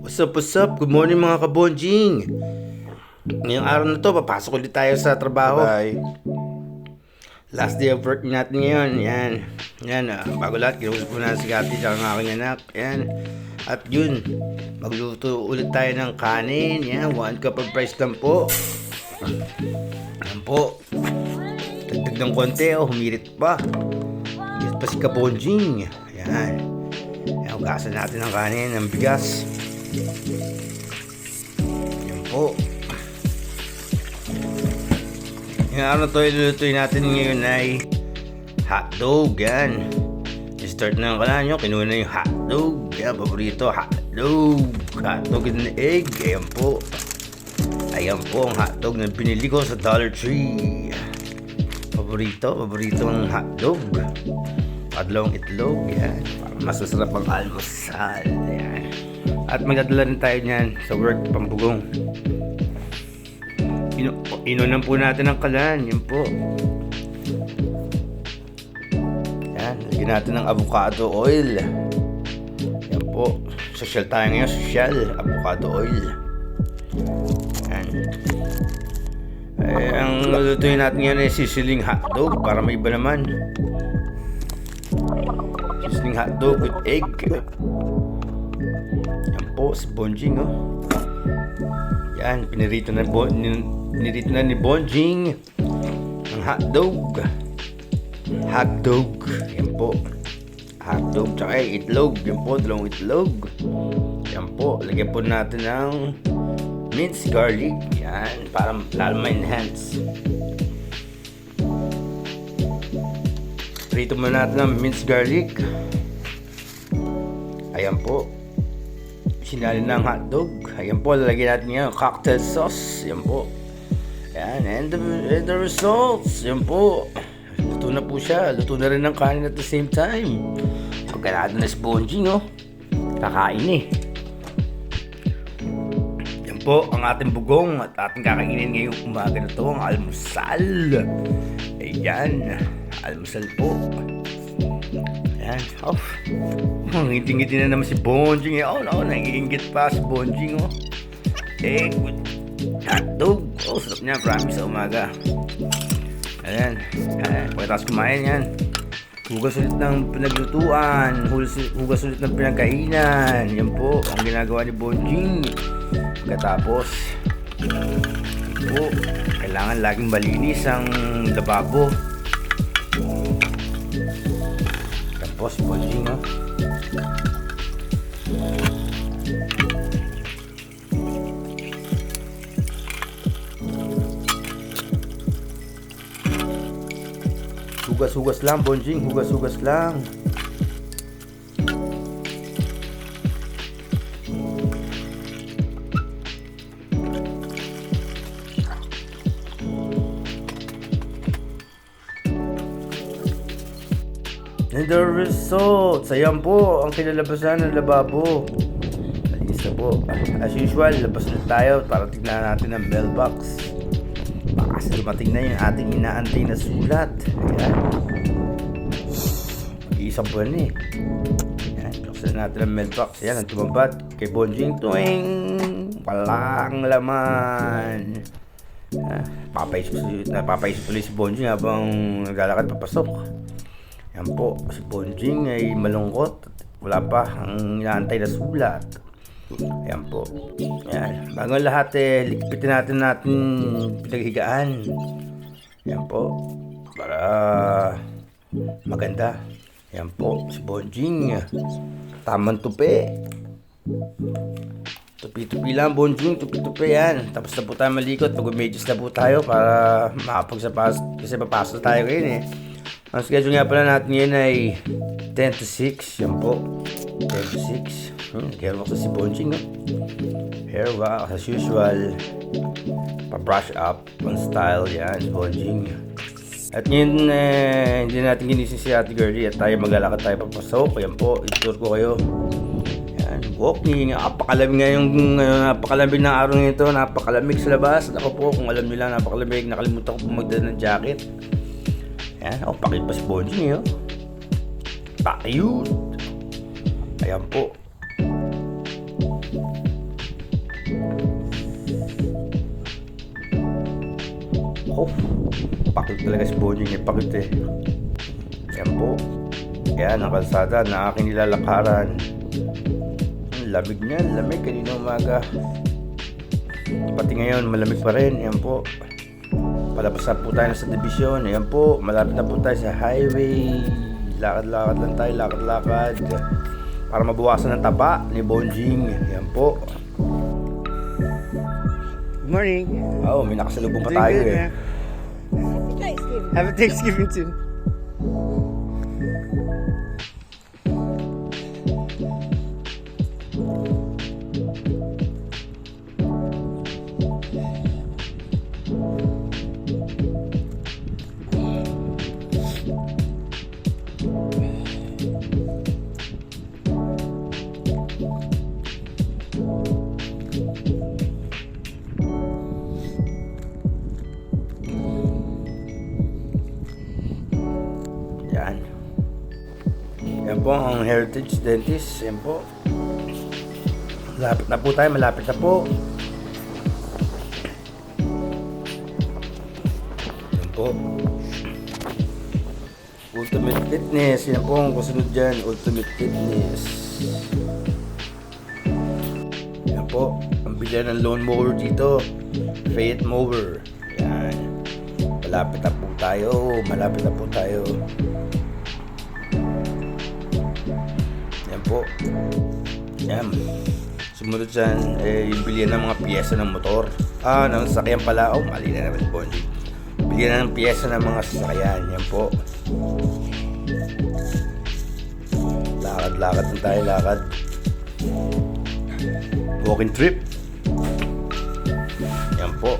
What's up, what's up? Good morning mga kabonjing. Ngayong araw na to, papasok ulit tayo sa trabaho. Bye. Last day of work natin ngayon. Yan, bago lahat, kinausap ko na si Kati at ang aking anak. Yan. At yun, magluto ulit tayo ng kanin. Yan, 1 cup of rice lang po. Yan po. Dagdag ng konti, humirit pa. Humirit pa si kabonjing. Yan. Yan, ugasan natin ng kanin, ng bigas. Yan po. Yung araw na to, ilulutuin natin ngayon ay hotdog. Yan. I-start na ang kalan nyo. Kinuha na yung hotdog. Yan, paborito. Hotdog. Hotdog and egg. Ayan po. Ayan po ang hotdog na binili ko sa Dollar Tree. Paborito ang hotdog. Padlong itlog. Yan. Para masasarap ang almusal. Yan. At magdadala rin tayo niyan sa work, Pampugong. Inunan po natin ang kalan. Yan po. Yan. Lagyan natin ng avocado oil. Yan po. Social tayo ngayon. Social. Avocado oil. Yan. Ang lulutuin natin ngayon ay sizzling hotdog para may iba naman. Sizzling hotdog with egg. Yan po, si Bonjing, oh. Yan, pinirito na ni Bonjing ang hotdog. Hotdog, yan po. Hotdog, tsaka itlog. Yan po, dalawang itlog. Yan po, lagyan po natin ng minced garlic. Yan, para lalo ma-enhance. Prito muna natin ang minced garlic. Ayan po. Sinali ng hotdog. Ayan po, lalagyan natin yung cocktail sauce. Ayan po. Ayan, and the results. Ayan po. Luto na po siya. Luto na rin ng kanin at the same time. Pagkalado na spongy, no? Kakain eh. Ayan po, ang ating bugong at ating kakainin ngayong umaga na to, ang almusal. Ayan, almusal po. Ayan, ngiti-ngiti na naman si Bonjing. Oh, no, nangiingit pa si Bonjing, oh. Eh, good hotdog. Oh, sarap niya, promise, sa umaga. Ayan, pagkatapos kumain yan. Hugas ulit ng pinaglutuan. Hugas ulit ng pinagkainan. Yan po, ang ginagawa ni Bonjing. Pagkatapos, po, kailangan laging malinis ang lababo. Tapos, Bonjing, oh. Hugas-hugas lang, Bonjing. Hugas-hugas lang. And the results. Ayan po, ang kinalabasan ng lababo. Malinis na po. As usual, labas na tayo para tignan natin ang mailbox. Baka dumating na yung ating inaantay na sulat. Ayan. Mag-iisang buwan eh. Ayan, buksan natin ang mailbox. Ayan, ang tumabad kay Bonjing. Tuwing walang laman. Papaisip tuloy si Bonjing habang naglalakad papasok. Yan po, si Bonjing ay malungkot. Wala pa ang inaantay na sulat. Ayan po. Ayan. Bago lahat likipitin natin pinaghigaan. Ayan po. Para maganda. Ayan po, si Bonjing. Tamang tupi. Tupi-tupi lang, Bonjing. Tupi-tupi yan. Tapos na po tayo malikot. Mag-medyos na po tayo para makapagsapas. Kasi papasok tayo ngayon eh. Ang schedule nga pala natin ngayon ay 10 to 6. Yan po. 10 to 6. Hair wax si Bonjing. Hair wax as usual. Pa-brush up on style. Yan si Bonjing. At ngayon hindi natin ginising si Ate Girlie at tayo maglalakad tayo papasok. Yan po. I-tour ko kayo. Yan. Walking. Napakalamig ngayong napakalamig ng araw nito. Napakalamig sa labas. Ako po kung alam nyo lang napakalamig. Nakalimutan ko po magdala ng jacket. Ayan, pakit pa si Bonjing, oh. Pakiyut. Ayan po. Oh, pakit talaga si Bonjing, pakit eh. Yan po. Yan ang kalsada na aking nilalakaran. Ang lamig niyan, lamig kanina umaga. Pati ngayon malamig pa rin. Yan po. Palabas na po tayo sa division. Yan po, malapit na po tayo sa highway. Lakad-lakad lang tayo, lakad-lakad. Para mabawasan ng taba ni Bonjing. Yan po. Good morning. Oh, may nakasalubong pa Doing tayo good, eh. man. Happy Thanksgiving too. Yan. Yan po ang Heritage Dentist. Yan po. Malapit na po tayo, malapit na po. Yan po. Ultimate Fitness. Yan po ang kasunod dyan. Ultimate Fitness. Yan po. Ang bilyan ng lawn mower dito. Fayette mower. Yan. Malapit na po tayo. Malapit na po tayo. Yan po. Yan. Sumunod dyan, yung bilihan ng mga piyesa ng motor. Ng sasakyan pala. Oh, mali na naman si Bonjing. Bilihan ng piyesa ng mga sasakyan. Yan po. Lakad-lakad na tayo, lakad. Walking trip. Yan po.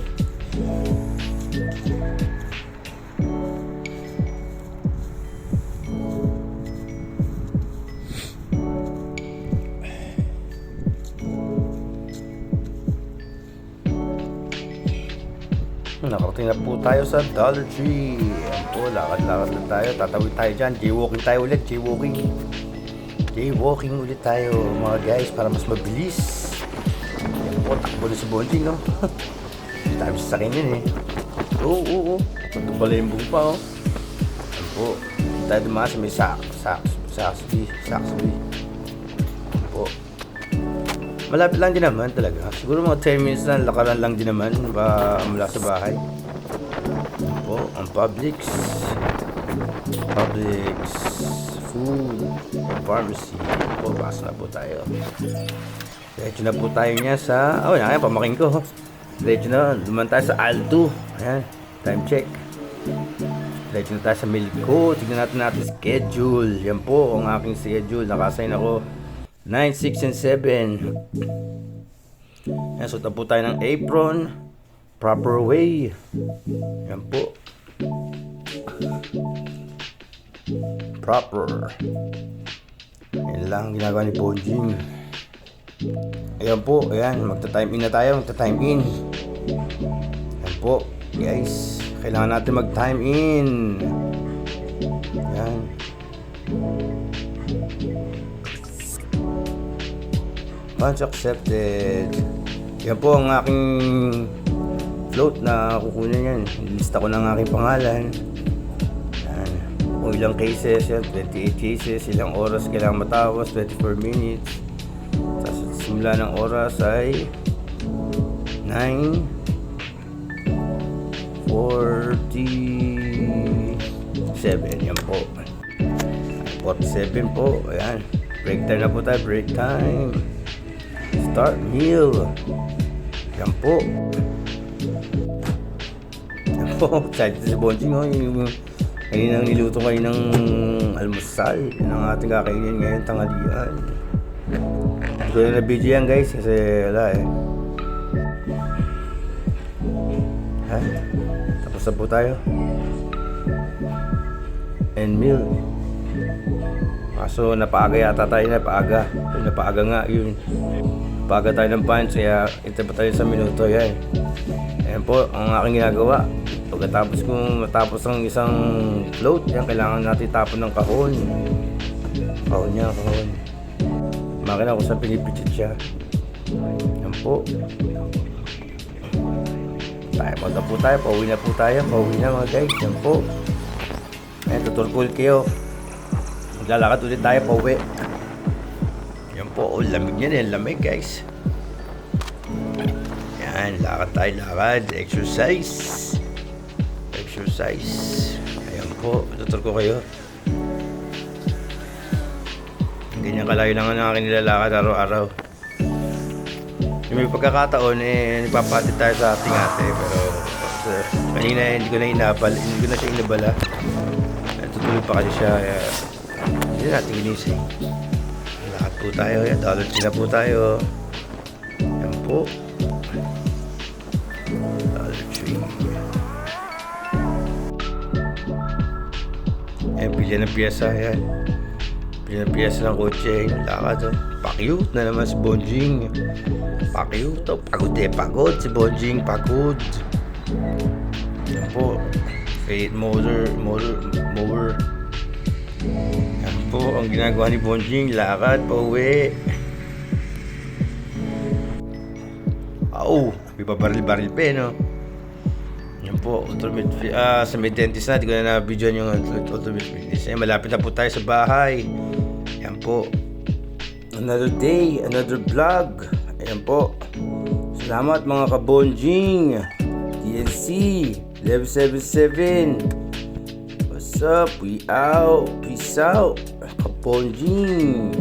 Nakarating na po tayo sa Dollar Tree. Yan po, lakad-lakad lang tayo. Tatawid tayo dyan. Jaywalking tayo ulit. Jaywalking ulit tayo mga guys para mas mabilis. Yan po, takbo na si Bonjing, no? Dami sa akin yun eh. Oo. Pagkabalimbong pa, oh. Yan po. Tayo dumaan sa may Saxby. Yan po. Malapit lang din naman talaga. Siguro mga 10 minutes na lakaran lang din naman mula sa bahay. Po, ang Publix Food Pharmacy. Po, basa na po tayo. Diretso na po tayo niya sa... Oh, yan, pamaking ko. Diretso na, duman tayo sa Alto. Ayan, time check. Diretso na tayo sa Milko. Tignan natin schedule. Yan po ang aking schedule. Nakasign ako 9, 6, and 7. Yan, suot na po tayo ng apron. Proper way. Yan po. Proper. Yan lang ginagawa ni Bonjing. Ayan po, ayan. Magta-time in na tayo. Magta-time in. Yan po, guys. Kailangan natin mag-time in. Yan. Bunch accepted. Yan po ang aking float na kukunin yan. Lista ko ng aking pangalan. Yan. Kung ilang cases yan, 28 cases. Ilang oras kailangan matapos, 24 minutes. Tapos simula ng oras ay 9:47. Yan po. 47 po. Ayan. Break time na po tayo. Break time. Start meal. Yan po. Yan po. Excited si Bonjing. Oh. Yung kaninang niluto kayo ng almusal. Yan ang ating kakainin ngayon tanghalian. Hindi ko na video yan guys. Kasi wala eh. Ha? Tapos na po tayo. And meal. Kaso napaaga yata tayo. Napaaga nga yun. Napaaga tayo ng punch. Kaya ito pa tayo sa minuto yan. Ayan po ang aking ginagawa. Pagkatapos kung matapos ang isang float, yan kailangan natin tapon ng kahon. Kahon. Makina ko sa pinipichit siya. Yan po. Time out na po tayo. Pauwi na po tayo. Pauwi na mga guys. Yan po. Ayan, tuturkul kayo. Maglalakad ulit tayo pauwi. Yan po. Oh, lamig niyan. Lamig guys. Yan. Lakad tayo. Lakad. Exercise. Exercise. Ayan po. Tuturkul kayo. Ganyan kalayo lang ang aking nilalakad araw-araw. Yung may pagkakataon nagpapatid tayo sa ating ate pero kanina hindi ko na siya inabala. Tutuloy pa kasi siya hindi natin ginising. Lahat po tayo, Dollar Tree na po tayo. Yan po. Dollar Tree. Ayan, pili ng piyesa, yan. Pili ng piyesa ng kotse, yung lakad. Pa-cute na naman si Bonjing. Pa-cute, pagod si Bonjing, pagod. Yan po. Fate mower. Yan po ang ginagawa ni Bonjing, lakad pauwi. May pabaril-baril pa no. Yan po, sa may dentist na, di ko na na-video yung ultimate fitness. Malapit na po tayo sa bahay. Yan po. Another day, another vlog. Ayan po. Salamat mga kabonjing. TLC, Level 77. What's up? We out. Peace out. Kabonjing.